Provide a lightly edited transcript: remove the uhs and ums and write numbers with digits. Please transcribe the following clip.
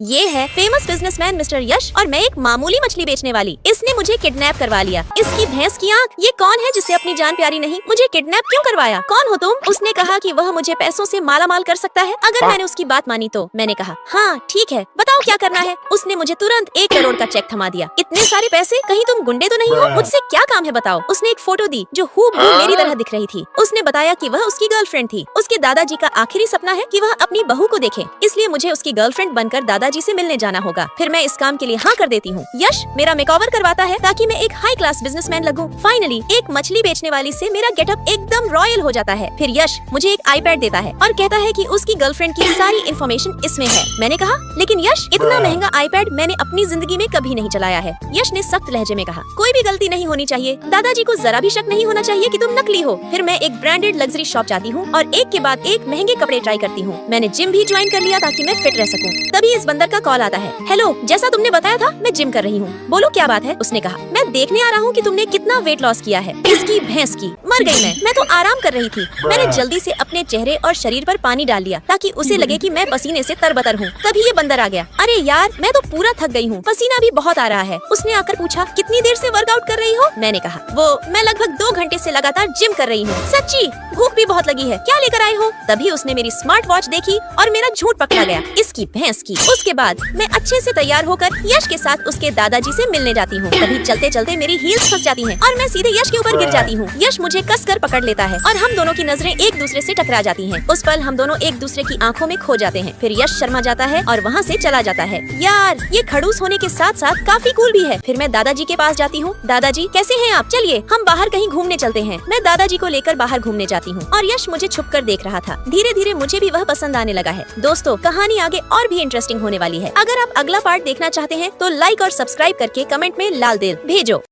ये है famous businessman mister यश और मैं एक मामूली मछली बेचने वाली। इसने मुझे किडनैप करवा लिया। इसकी भैंस की आंख, ये कौन है जिसे अपनी जान प्यारी नहीं? मुझे किडनैप क्यों करवाया? कौन हो तुम? उसने कहा कि वह मुझे पैसों से माला माल कर सकता है अगर मैंने उसकी बात मानी तो। मैंने कहा हाँ ठीक है, बताओ क्या करना है। उसने मुझे तुरंत 1 करोड़ का चेक थमा दिया। इतने सारे पैसे, कहीं तुम गुंडे तो नहीं हो? मुझसे क्या काम है बताओ। उसने एक फोटो दी जो हूबहू मेरी तरह दिख रही थी। उसने बताया कि वह उसकी गर्लफ्रेंड थी। उसके दादाजी का आखिरी सपना है कि वह अपनी बहू को देखे, इसलिए मुझे उसकी गर्लफ्रेंड बनकर दादाजी से मिलने जाना होगा। फिर मैं इस काम के लिए हाँ कर देती हूँ। यश मेरा मेकओवर करवाता है ताकि मैं एक हाई क्लास बिजनेसमैन लगूं। फाइनली एक मछली बेचने वाली से मेरा गेटअप एकदम रॉयल हो जाता है। फिर यश मुझे एक आईपैड देता है और कहता है कि उसकी गर्लफ्रेंड की सारी इन्फॉर्मेशन इसमें है। मैंने कहा लेकिन यश, इतना महंगा आईपैड मैंने अपनी जिंदगी में कभी नहीं चलाया है। यश ने सख्त लहजे में कहा कोई भी गलती नहीं होनी चाहिए, दादाजी को जरा भी शक नहीं होना चाहिए कि तुम नकली हो। फिर मैं एक ब्रांडेड लग्जरी शॉप जाती हूँ और एक के बाद एक महंगे कपड़े ट्राई करती हूँ। मैंने जिम भी ज्वाइन कर लिया ताकि मैं फिट रह सकूँ। तभी इस बंदर का कॉल आता है। हेलो, जैसा तुमने बताया था मैं जिम कर रही हूँ, बोलो क्या बात है। उसने कहा मैं देखने आ रहा हूँ कि तुमने कितना वेट लॉस किया है। इसकी भैंस की, मर गई मैं तो आराम कर रही थी। मैंने जल्दी से अपने चेहरे और शरीर पर पानी डाल लिया ताकि उसे लगे कि मैं पसीने से तरबतर हूँ। तभी ये बंदर आ गया। अरे यार, मैं तो पूरा थक गई हूँ, पसीना भी बहुत आ रहा है। उसने आकर पूछा कितनी देर से वर्कआउट कर रही हो? मैंने कहा मैं लगभग 2 घंटे से लगातार जिम कर रही हूँ। सच्ची? भूख भी बहुत लगी है, क्या लेकर आए हो? तभी उसने मेरी स्मार्ट वॉच देखी और मेरा झूठ पकड़ा गया, इसकी भैंस की। उसके बाद मैं अच्छे से तैयार होकर यश के साथ उसके दादाजी से मिलने जाती हूँ। तभी चलते चलते मेरी हील्स फंस जाती हैं और मैं सीधे यश के ऊपर गिर जाती हूँ। यश मुझे कसकर पकड़ लेता है और हम दोनों की नजरें एक दूसरे से टकरा जाती हैं। उस पल हम दोनों एक दूसरे की आंखों में खो जाते हैं। फिर यश शर्मा जाता है और वहाँ से चला जाता है। यार, ये खड़ूस होने के साथ साथ काफी कूल भी है। फिर मैं दादाजी के पास जाती हूँ। दादाजी कैसे हैं आप? चलिए हम बाहर कहीं घूमने चलते हैं। मैं दादाजी को लेकर बाहर घूमने जाती हूँ और यश मुझे छुपकर देख रहा था। धीरे धीरे मुझे भी वह पसंद आने लगा है। दोस्तों, कहानी आगे और भी इंटरेस्टिंग होने वाली है। अगर आप अगला पार्ट देखना चाहते हैं तो लाइक और सब्सक्राइब करके कमेंट में लाल दिल भेजो।